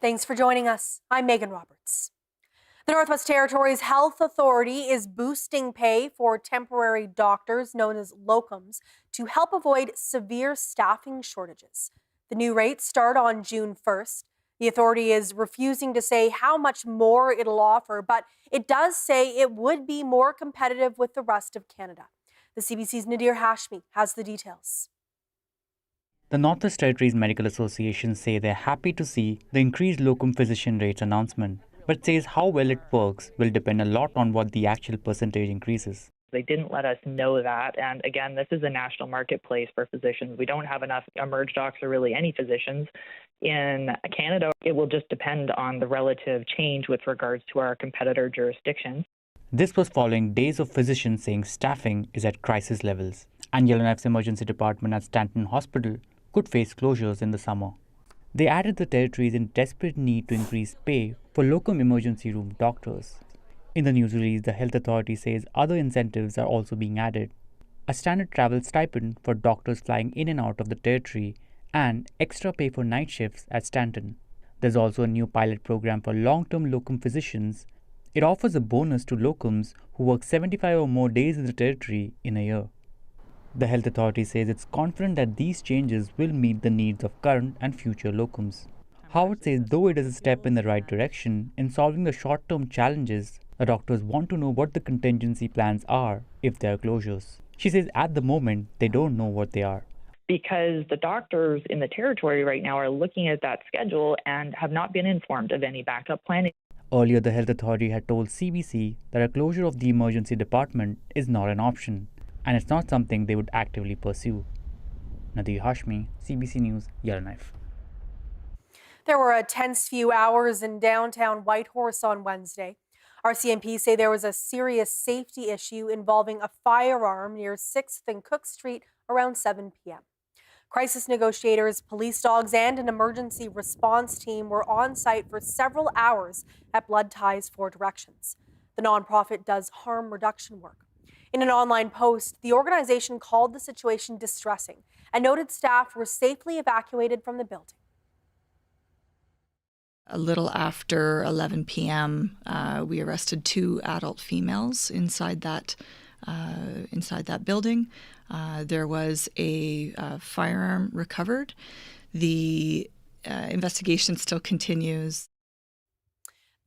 Thanks for joining us. I'm Megan Roberts. The Northwest Territories Health Authority is boosting pay for temporary doctors, known as locums, to help avoid severe staffing shortages. The new rates start on June 1st. The authority is refusing to say how much more it'll offer, but it does say it would be more competitive with the rest of Canada. The CBC's Nadir Hashmi has the details. The Northwest Territories Medical Association say they're happy to see the increased locum physician rates announcement, but says how well it works will depend a lot on what the actual percentage increases. They didn't let us know that. And again, this is a national marketplace for physicians. We don't have enough emerge docs or really any physicians in Canada. It will just depend on the relative change with regards to our competitor jurisdictions. This was following days of physicians saying staffing is at crisis levels, and Yellowknife's emergency department at Stanton Hospital could face closures in the summer. They added the territory is in desperate need to increase pay for locum emergency room doctors. In the news release, the health authority says other incentives are also being added. A standard travel stipend for doctors flying in and out of the territory and extra pay for night shifts at Stanton. There's also a new pilot program for long-term locum physicians. It offers a bonus to locums who work 75 or more days in the territory in a year. The health authority says it's confident that these changes will meet the needs of current and future locums. Howard says though it is a step in the right direction in solving the short-term challenges, the doctors want to know what the contingency plans are if there are closures. She says at the moment they don't know what they are. Because the doctors in the territory right now are looking at that schedule and have not been informed of any backup planning. Earlier, the health authority had told CBC that a closure of the emergency department is not an option, and it's not something they would actively pursue. Nadir Hashmi, CBC News, Yellowknife. There were a tense few hours in downtown Whitehorse on Wednesday. RCMP say there was a serious safety issue involving a firearm near 6th and Cook Street around 7 p.m. Crisis negotiators, police dogs, and an emergency response team were on site for several hours at Blood Ties for Directions. The nonprofit does harm reduction work. In an online post, the organization called the situation distressing and noted staff were safely evacuated from the building. A little after 11 p.m., we arrested 2 adult females inside that building. There was a firearm recovered. The investigation still continues.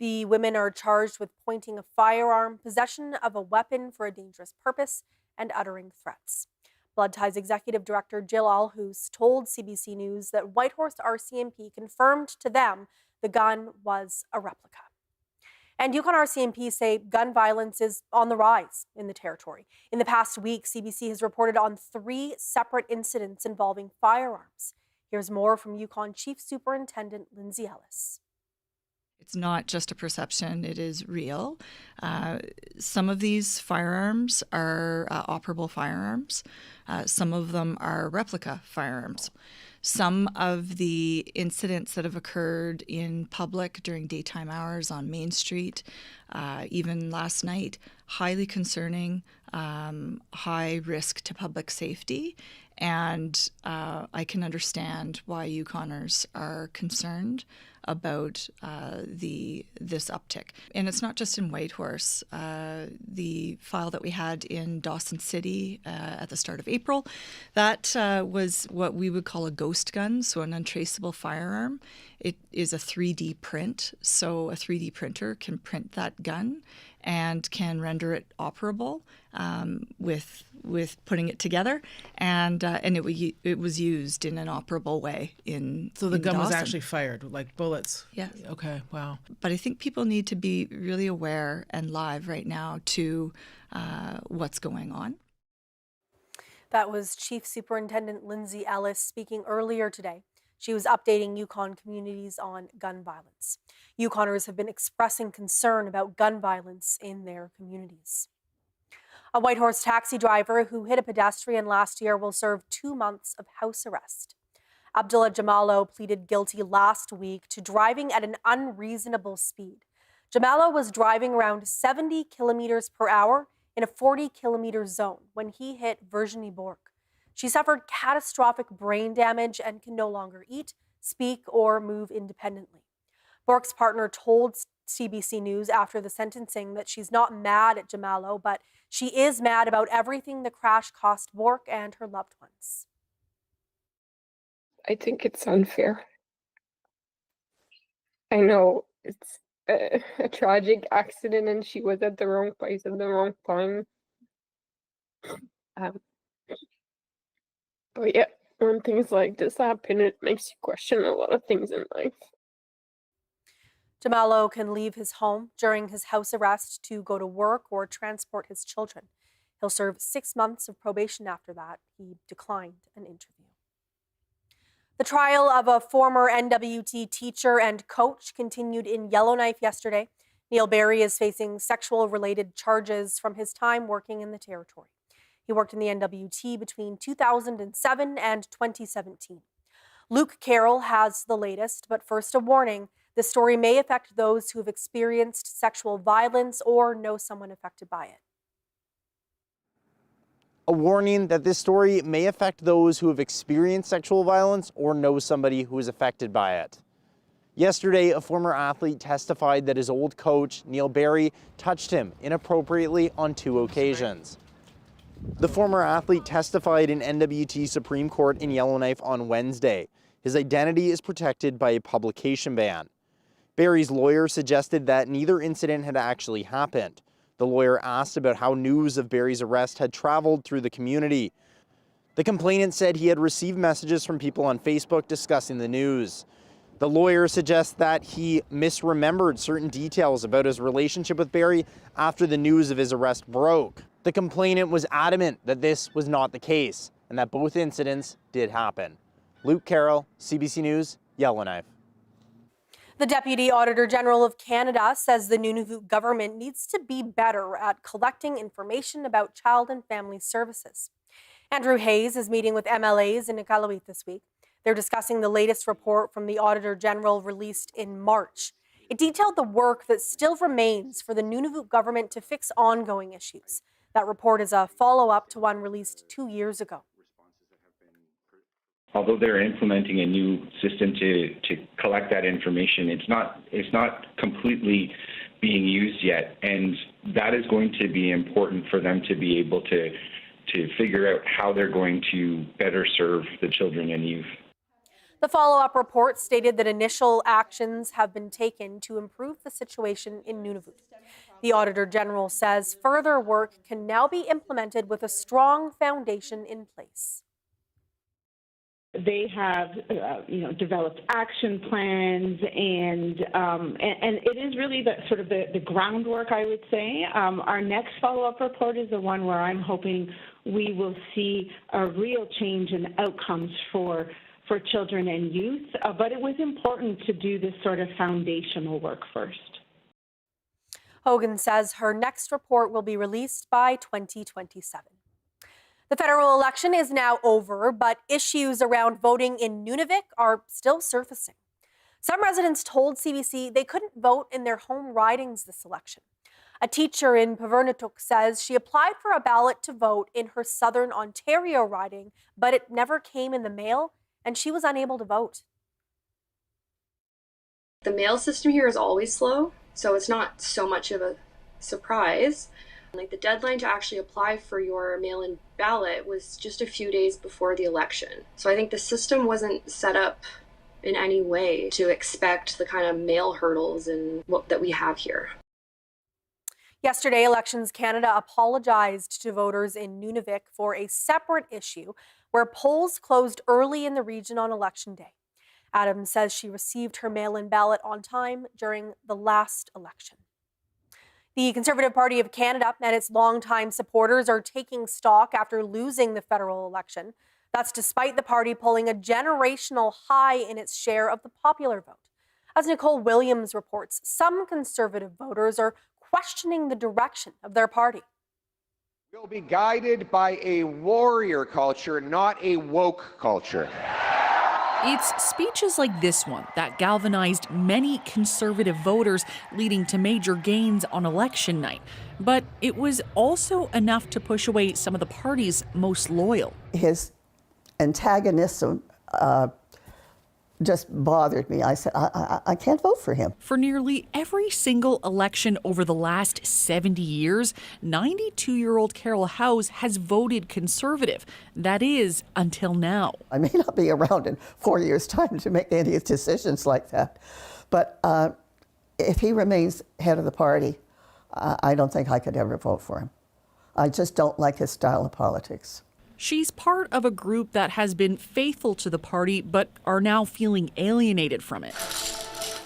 The women are charged with pointing a firearm, possession of a weapon for a dangerous purpose, and uttering threats. Blood Ties Executive Director Jill Alhoos told CBC News that Whitehorse RCMP confirmed to them the gun was a replica. And Yukon RCMP say gun violence is on the rise in the territory. In the past week, CBC has reported on 3 separate incidents involving firearms. Here's more from Yukon Chief Superintendent Lindsay Ellis. It's not just a perception, it is real. Some of these firearms are operable firearms. Some of them are replica firearms. Some of the incidents that have occurred in public during daytime hours on Main Street, even last night, highly concerning, high risk to public safety. And I can understand why Yukoners are concerned about this uptick. And it's not just in Whitehorse. The file that we had in Dawson City at the start of April, that was what we would call a ghost gun, so an untraceable firearm. It is a 3D print, so a 3D printer can print that gun and can render it operable with putting it together, and it was used in an operable way in. So the gun was Dawson. actually fired, like bullets. Yes. Okay. Wow. But I think people need to be really aware and live right now to what's going on. That was Chief Superintendent Lindsay Ellis speaking earlier today. She was updating Yukon communities on gun violence. Yukoners have been expressing concern about gun violence in their communities. A Whitehorse taxi driver who hit a pedestrian last year will serve 2 months of house arrest. Abdullah Jamalo pleaded guilty last week to driving at an unreasonable speed. Jamalo was driving around 70 kilometers per hour in a 40-kilometer zone when he hit Virginie Bourque. She suffered catastrophic brain damage and can no longer eat, speak, or move independently. Bork's partner told CBC News after the sentencing that she's not mad at Jamalo, but she is mad about everything the crash cost Bork and her loved ones. I think it's unfair. I know it's a tragic accident and she was at the wrong place at the wrong time. But yeah, when things like this happen, it makes you question a lot of things in life. Jamalo can leave his home during his house arrest to go to work or transport his children. He'll serve 6 months of probation after that. He declined an interview. The trial of a former NWT teacher and coach continued in Yellowknife yesterday. Neil Barry is facing sexual-related charges from his time working in the territory. He worked in the NWT between 2007 and 2017. Luke Carroll has the latest, but first a warning. This story may affect those who have experienced sexual violence or know someone affected by it. A warning that this story may affect those who have experienced sexual violence or know somebody who is affected by it. Yesterday, a former athlete testified that his old coach, Neil Barry, touched him inappropriately on 2 occasions. The former athlete testified in NWT Supreme Court in Yellowknife on Wednesday. His identity is protected by a publication ban. Barry's lawyer suggested that neither incident had actually happened. The lawyer asked about how news of Barry's arrest had traveled through the community. The complainant said he had received messages from people on Facebook discussing the news. The lawyer suggests that he misremembered certain details about his relationship with Barry after the news of his arrest broke. The complainant was adamant that this was not the case and that both incidents did happen. Luke Carroll, CBC News, Yellowknife. The Deputy Auditor General of Canada says the Nunvik government needs to be better at collecting information about child and family services. Andrew Hayes is meeting with MLAs in Iqaluit this week. They're discussing the latest report from the Auditor General released in March. It detailed the work that still remains for the Nunvik government to fix ongoing issues. That report is a follow-up to one released 2 years ago. Although they're implementing a new system to collect that information, it's not completely being used yet, and that is going to be important for them to be able to figure out how they're going to better serve the children and youth. The follow-up report stated that initial actions have been taken to improve the situation in Nunavut. The Auditor General says further work can now be implemented with a strong foundation in place. They have, developed action plans, and it is really the groundwork, I would say. Our next follow-up report is the one where I'm hoping we will see a real change in outcomes for children and youth. But it was important to do this sort of foundational work first. Hogan says her next report will be released by 2027. The federal election is now over, but issues around voting in Nunvik are still surfacing. Some residents told CBC they couldn't vote in their home ridings this election. A teacher in Pavernatuk says she applied for a ballot to vote in her Southern Ontario riding, but it never came in the mail, and she was unable to vote. The mail system here is always slow, so it's not so much of a surprise. Like, the deadline to actually apply for your mail-in ballot was just a few days before the election. So I think the system wasn't set up in any way to expect the kind of mail hurdles that we have here. Yesterday, Elections Canada apologized to voters in Nunavik for a separate issue where polls closed early in the region on Election Day. Adams says she received her mail-in ballot on time during the last election. The Conservative Party of Canada and its longtime supporters are taking stock after losing the federal election. That's despite the party pulling a generational high in its share of the popular vote. As Nicole Williams reports, some Conservative voters are questioning the direction of their party. We'll be guided by a warrior culture, not a woke culture. It's speeches like this one that galvanized many Conservative voters, leading to major gains on election night. But it was also enough to push away some of the party's most loyal. His antagonism just bothered me. I said, I can't vote for him. For nearly every single election over the last 70 years, 92-year-old Carol Howes has voted Conservative. That is, until now. I may not be around in 4 years' time to make any decisions like that. But if he remains head of the party, I don't think I could ever vote for him. I just don't like his style of politics. She's part of a group that has been faithful to the party but are now feeling alienated from it.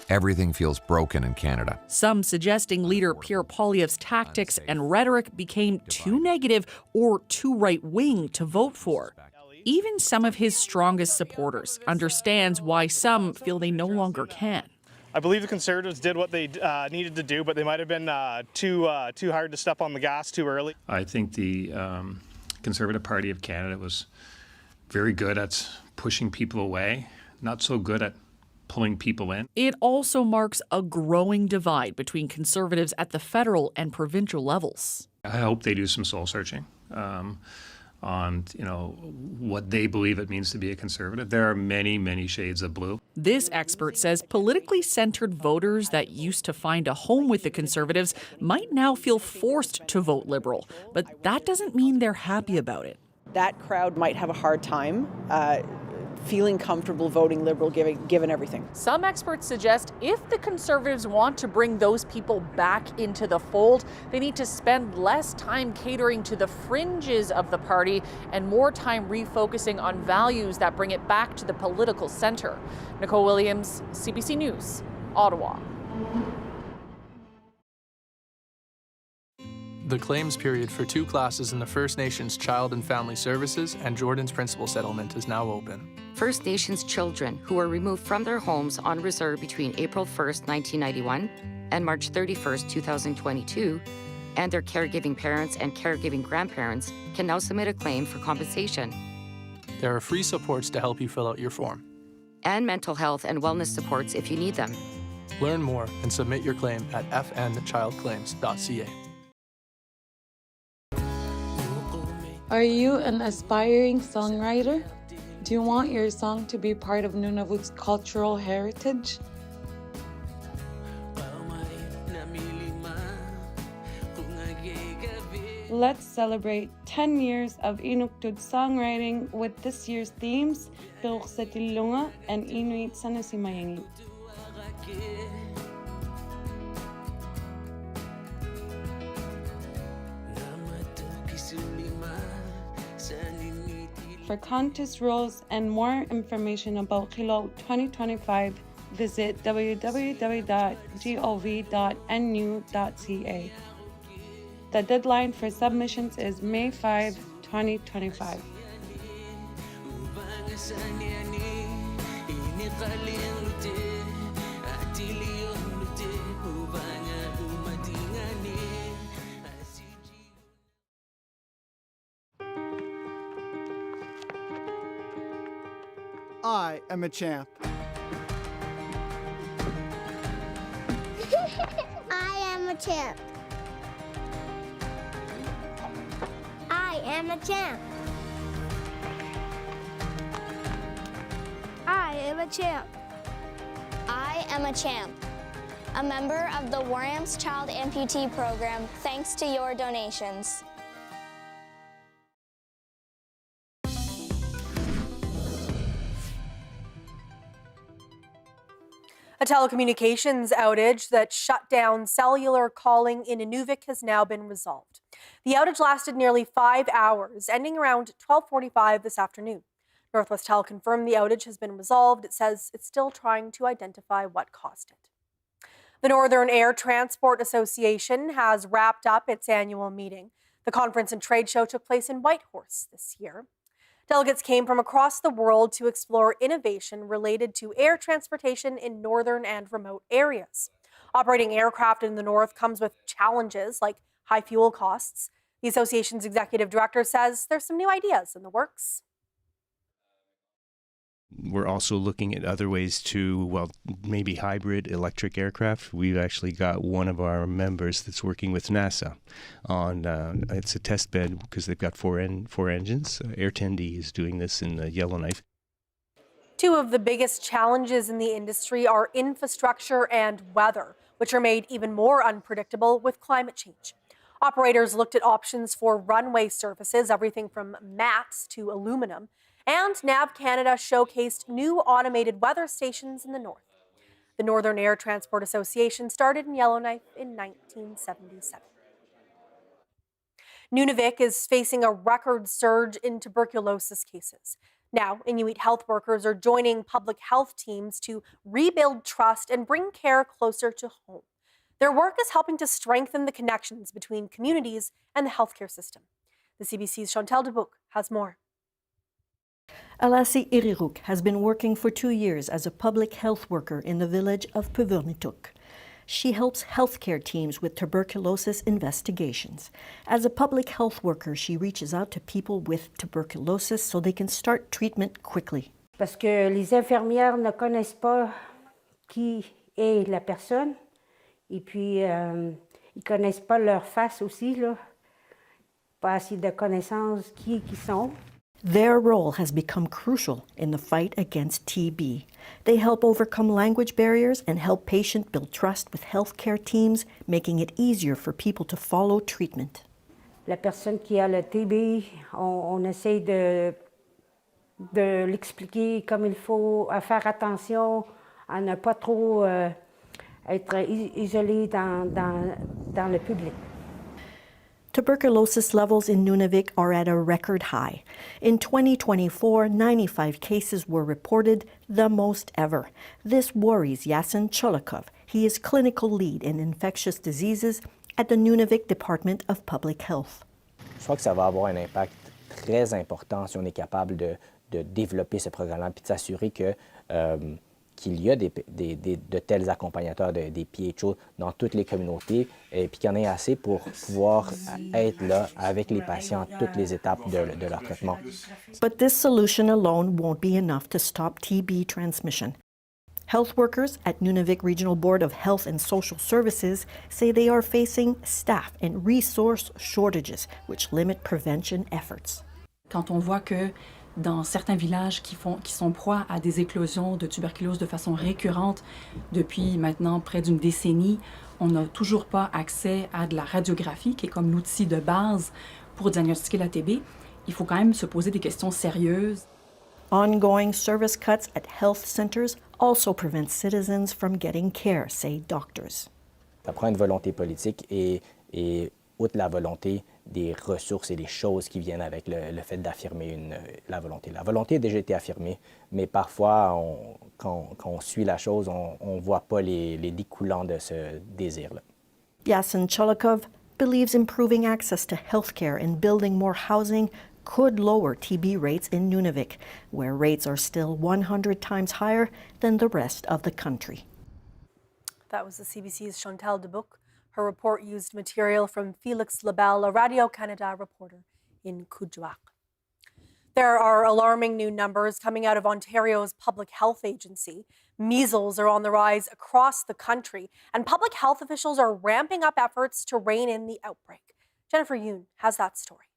Everything feels broken in Canada. Some suggesting leader Pierre Poilievre's tactics and rhetoric became too negative or too right-wing to vote for. Even some of his strongest supporters understands why some feel they no longer can. I believe the Conservatives did what they needed to do, but they might have been too hard to step on the gas too early. I think the Conservative Party of Canada was very good at pushing people away, not so good at pulling people in. It also marks a growing divide between Conservatives at the federal and provincial levels. I hope they do some soul searching on what they believe it means to be a Conservative. There are many, many shades of blue. This expert says politically centered voters that used to find a home with the Conservatives might now feel forced to vote Liberal, but that doesn't mean they're happy about it. That crowd might have a hard time feeling comfortable voting Liberal given everything. Some experts suggest if the Conservatives want to bring those people back into the fold, they need to spend less time catering to the fringes of the party and more time refocusing on values that bring it back to the political center. Nicole Williams, CBC News, Ottawa. The claims period for 2 classes in the First Nations Child and Family Services and Jordan's Principal Settlement is now open. First Nations children who were removed from their homes on reserve between April 1st, 1991 and March 31st, 2022, and their caregiving parents and caregiving grandparents can now submit a claim for compensation. There are free supports to help you fill out your form. And mental health and wellness supports if you need them. Learn more and submit your claim at fnchildclaims.ca. Are you an aspiring songwriter? Do you want your song to be part of Nunavut's cultural heritage? Let's celebrate 10 years of Inuktitut songwriting with this year's themes, Piluk sa Tilunga and Inuit sa Nasimayangit. For contest rules and more information about Kilo 2025, visit www.gov.nu.ca. The deadline for submissions is May 5, 2025. I am a champ. I am a champ. I am a champ. I am a champ. I am a champ. A member of the Warham's Child Amputee Program, thanks to your donations. A telecommunications outage that shut down cellular calling in Nunvik has now been resolved. The outage lasted nearly 5 hours, ending around 12:45 this afternoon. Northwestel confirmed the outage has been resolved. It says it's still trying to identify what caused it. The Northern Air Transport Association has wrapped up its annual meeting. The conference and trade show took place in Whitehorse this year. Delegates came from across the world to explore innovation related to air transportation in northern and remote areas. Operating aircraft in the north comes with challenges like high fuel costs. The association's executive director says there's some new ideas in the works. We're also looking at other ways to, well, maybe hybrid electric aircraft. We've actually got one of our members that's working with NASA on, it's a test bed because they've got four engines. Air 10D is doing this in Yellowknife. Two of the biggest challenges in the industry are infrastructure and weather, which are made even more unpredictable with climate change. Operators looked at options for runway surfaces, everything from mats to aluminum, and NAV Canada showcased new automated weather stations in the north. The Northern Air Transport Association started in Yellowknife in 1977. Nunvik is facing a record surge in tuberculosis cases. Now, Inuit health workers are joining public health teams to rebuild trust and bring care closer to home. Their work is helping to strengthen the connections between communities and the healthcare system. The CBC's Chantal Dubuc has more. Alassi Iriruk has been working for 2 years as a public health worker in the village of Puvirnituk. She helps healthcare teams with tuberculosis investigations. As a public health worker, she reaches out to people with tuberculosis so they can start treatment quickly. Parce que les infirmières ne connaissent pas qui est la personne et puis ils connaissent pas leur face aussi là. Pas assez de connaissances qui sont. Their role has become crucial in the fight against TB. They help overcome language barriers and help patients build trust with healthcare teams, making it easier for people to follow treatment. La personne qui a le TB, on essaie de l'expliquer comme il faut, à faire attention, à ne pas trop être isolé dans le public. Tuberculosis levels in Nunavik are at a record high. In 2024, 95 cases were reported, the most ever. This worries Yasin Cholikov. He is clinical lead in infectious diseases at the Nunavik Department of Public Health. Je crois que ça va avoir un impact très important si on est capable de développer ce programme-là puis de s'assurer que qu'il y a de tels accompagnateurs, des PHO dans toutes les communautés et puis qu'il y en ait assez pour pouvoir être là avec les patients à toutes les étapes de leur traitement. But this solution alone won't be enough to stop TB transmission. Health workers at Nunavik Regional Board of Health and Social Services say they are facing staff and resource shortages, which limit prevention efforts. Quand on voit que dans certains villages qui sont proies à des éclosions de tuberculose de façon récurrente depuis maintenant près d'une décennie, on n'a toujours pas accès à de la radiographie, qui est comme l'outil de base pour diagnostiquer la TB. Il faut quand même se poser des questions sérieuses. Ongoing service cuts at health centers also prevent citizens from getting care, say doctors. Ça prend une volonté politique et outre la volonté, des ressources et des choses qui viennent avec le fait d'affirmer la volonté. La volonté a déjà été affirmée, mais parfois, quand on suit la chose, on ne voit pas les découlants de ce désir-là. Yasin Cholikov believes improving access to healthcare and building more housing could lower TB rates in Nunavik, where rates are still 100 times higher than the rest of the country. That was the CBC's Chantal Dubuc. Her report used material from Félix Lebel, a Radio-Canada reporter in Kuujjuaq. There are alarming new numbers coming out of Ontario's public health agency. Measles are on the rise across the country, and public health officials are ramping up efforts to rein in the outbreak. Jennifer Yoon has that story.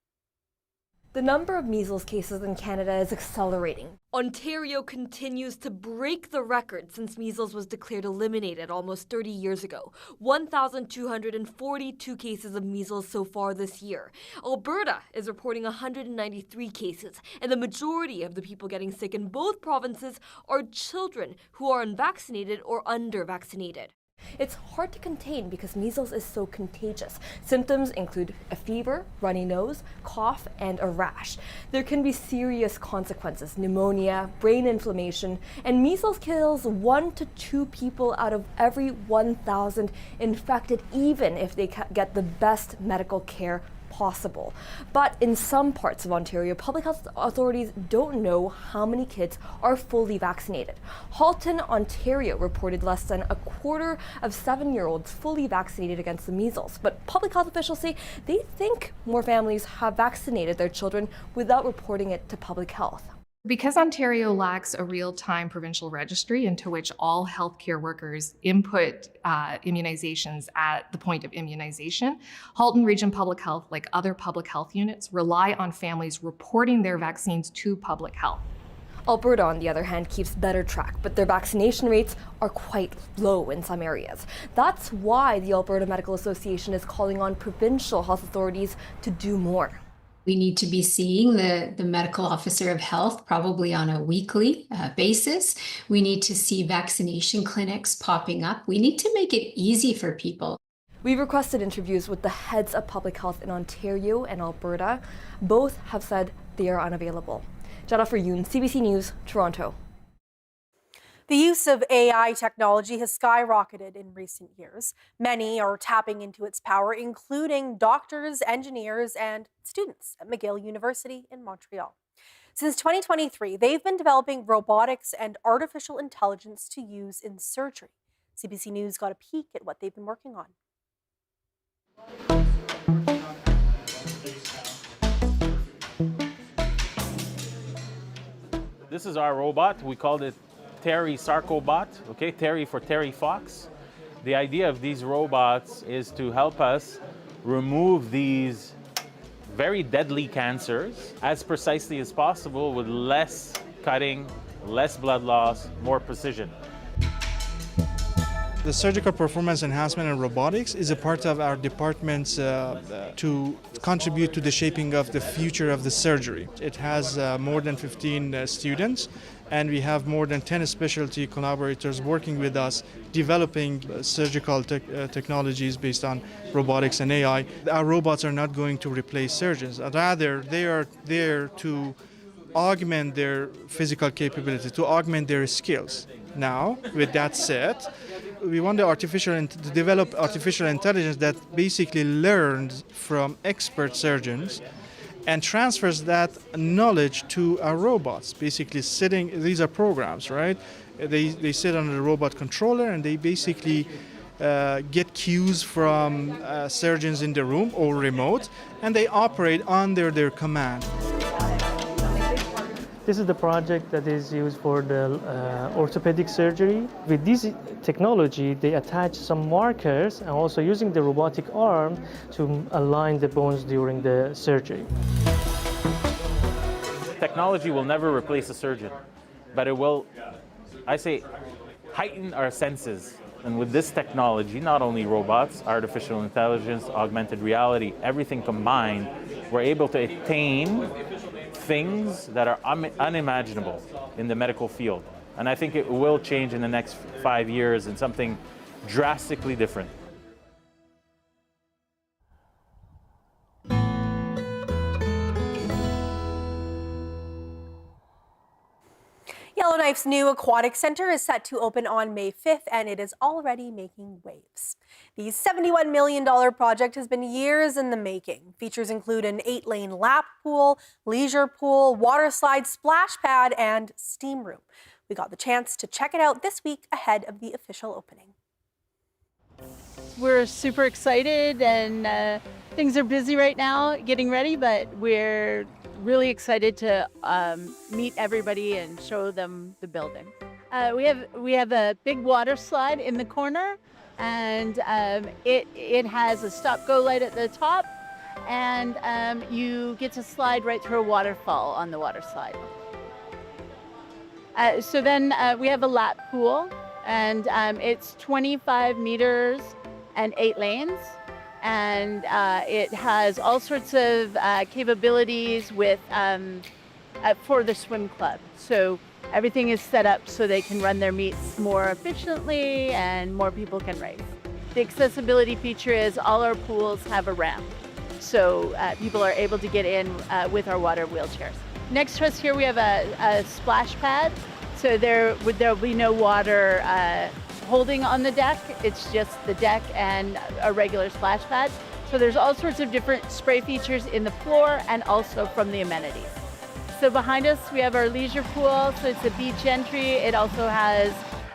The number of measles cases in Canada is accelerating. Ontario continues to break the record since measles was declared eliminated almost 30 years ago. 1,242 cases of measles so far this year. Alberta is reporting 193 cases, and the majority of the people getting sick in both provinces are children who are unvaccinated or under-vaccinated. It's hard to contain because measles is so contagious. Symptoms include a fever, runny nose, cough, and a rash. There can be serious consequences: pneumonia, brain inflammation, and measles kills 1 to 2 people out of every 1,000 infected, even if they get the best medical care possible. But in some parts of Ontario, public health authorities don't know how many kids are fully vaccinated. Halton, Ontario reported less than a quarter of 7-year-olds fully vaccinated against the measles. But public health officials say they think more families have vaccinated their children without reporting it to public health. Because Ontario lacks a real-time provincial registry into which all healthcare workers input immunizations at the point of immunization, Halton Region Public Health, like other public health units, rely on families reporting their vaccines to public health. Alberta, on the other hand, keeps better track, but their vaccination rates are quite low in some areas. That's why the Alberta Medical Association is calling on provincial health authorities to do more. We need to be seeing the medical officer of health probably on a weekly basis. We need to see vaccination clinics popping up. We need to make it easy for people. We've requested interviews with the heads of public health in Ontario and Alberta. Both have said they are unavailable. Jennifer Yoon, CBC News, Toronto. The use of AI technology has skyrocketed in recent years. Many are tapping into its power, including doctors, engineers, and students at McGill University in Montreal. Since 2023, they've been developing robotics and artificial intelligence to use in surgery. CBC News got a peek at what they've been working on. This is our robot. We called it Terry Sarcobot, okay? Terry for Terry Fox. The idea of these robots is to help us remove these very deadly cancers as precisely as possible with less cutting, less blood loss, more precision. The surgical performance enhancement and robotics is a part of our department's to contribute to the shaping of the future of the surgery. It has more than 15 students, and we have more than 10 specialty collaborators working with us, developing surgical technologies based on robotics and AI. Our robots are not going to replace surgeons. Rather, they are there to augment their physical capability, to augment their skills. Now, with that said, we want to develop artificial intelligence that basically learns from expert surgeons and transfers that knowledge to our robots. Basically these are programs, right? They sit on a robot controller and they basically get cues from surgeons in the room or remote, and they operate under their command. This is the project that is used for the orthopedic surgery. With this technology, they attach some markers and also using the robotic arm to align the bones during the surgery. Technology will never replace a surgeon, but it will, I say, heighten our senses. And with this technology, not only robots, artificial intelligence, augmented reality, everything combined, we're able to attain things that are unimaginable in the medical field. And I think it will change in the next 5 years in something drastically different. Yellowknife's new Aquatic Center is set to open on May 5th, and it is already making waves. The $71 million project has been years in the making. Features include an 8-lane lap pool, leisure pool, water slide, splash pad, and steam room. We got the chance to check it out this week ahead of the official opening. We're super excited, and things are busy right now getting ready, but we're really excited to meet everybody and show them the building. We have a big water slide in the corner, and it has a stop-go light at the top, and you get to slide right through a waterfall on the water slide. So then we have a lap pool, and it's 25 meters and 8 lanes. And it has all sorts of capabilities with for the swim club. So everything is set up so they can run their meets more efficiently and more people can race. The accessibility feature is all our pools have a ramp, so people are able to get in with our water wheelchairs. Next to us here we have a splash pad, so there'll be no water holding on the deck. It's just the deck and a regular splash pad. So there's all sorts of different spray features in the floor and also from the amenities. So behind us we have our leisure pool, so it's a beach entry. It also has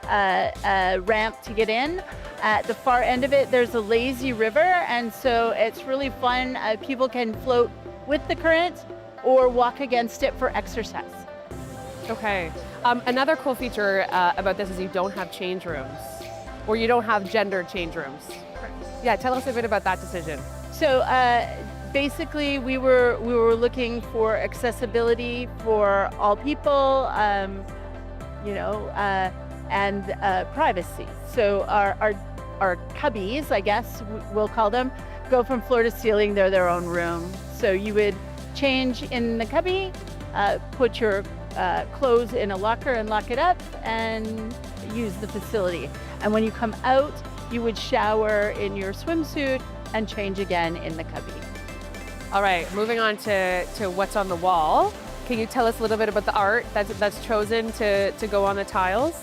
a ramp to get in. At the far end of it there's a lazy river, and so it's really fun. People can float with the current or walk against it for exercise. Okay. Another cool feature about this is you don't have change rooms, or you don't have gender change rooms. Yeah, tell us a bit about that decision. So basically, we were looking for accessibility for all people, and privacy. So our cubbies, I guess we'll call them, go from floor to ceiling. They're their own room. So you would change in the cubby, put your clothes in a locker and lock it up, and use the facility. And when you come out, you would shower in your swimsuit and change again in the cubby. All right, moving on to what's on the wall. Can you tell us a little bit about the art that's chosen to go on the tiles?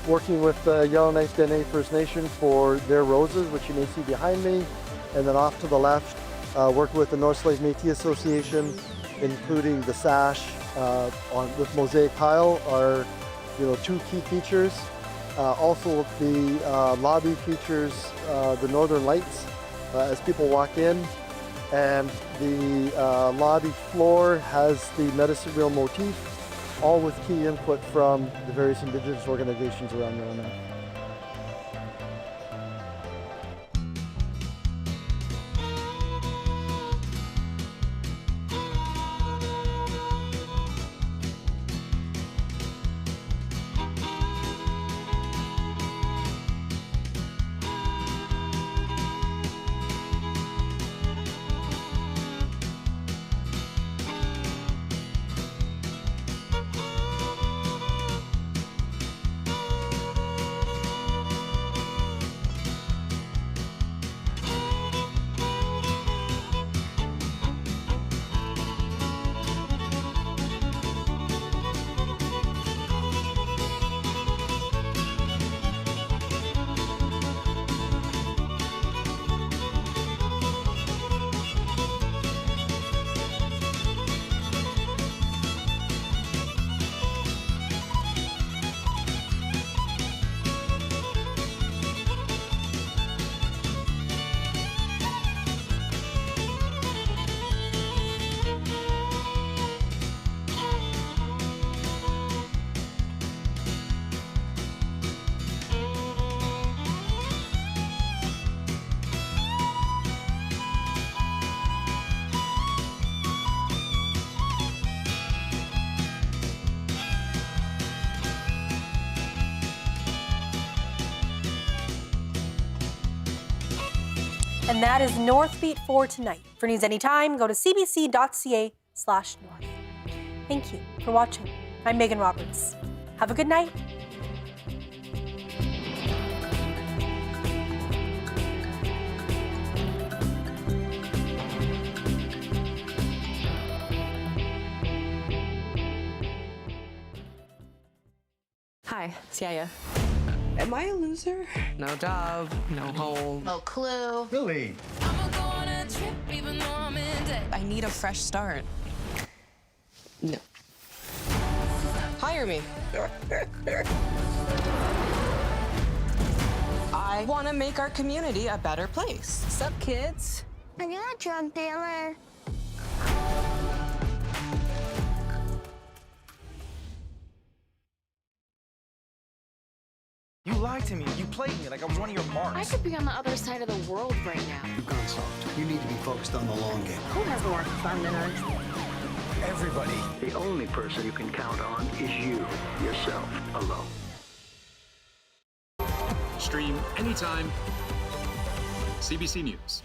Working with Yellowknife Dene First Nation for their roses, which you may see behind me. And then off to the left, working with the North Slave Métis Association, including the sash with mosaic tile are two key features. Also the lobby features the Northern Lights as people walk in. And the lobby floor has the medicine wheel motif, all with key input from the various Indigenous organizations around Yellowknife. And that is Northbeat for tonight. For news anytime, go to cbc.ca/north. Thank you for watching. I'm Megan Roberts. Have a good night. Hi, it's Yaya. Am I a loser? No job, no home. No clue. Really? I need a fresh start. No. Hire me. I want to make our community a better place. Sup, kids? Are you a drug dealer? You lied to me. You played me like I was one of your marks. I could be on the other side of the world right now. You've gone soft. You need to be focused on the long game. Who has more fun than us? Everybody. The only person you can count on is you, yourself, alone. Stream anytime. CBC News.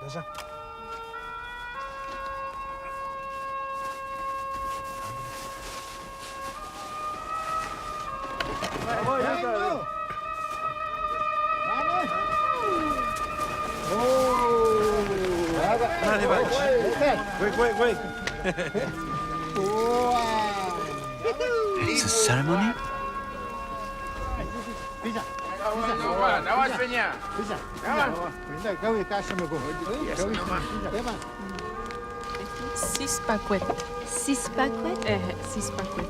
Déjà. Wait. It's a ceremony? Sispaquet. Sispaquet? Sispaquet.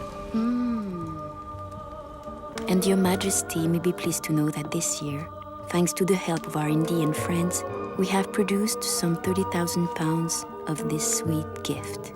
And Your Majesty may be pleased to know that this year, thanks to the help of our Indian friends, we have produced some 30,000 pounds of this sweet gift.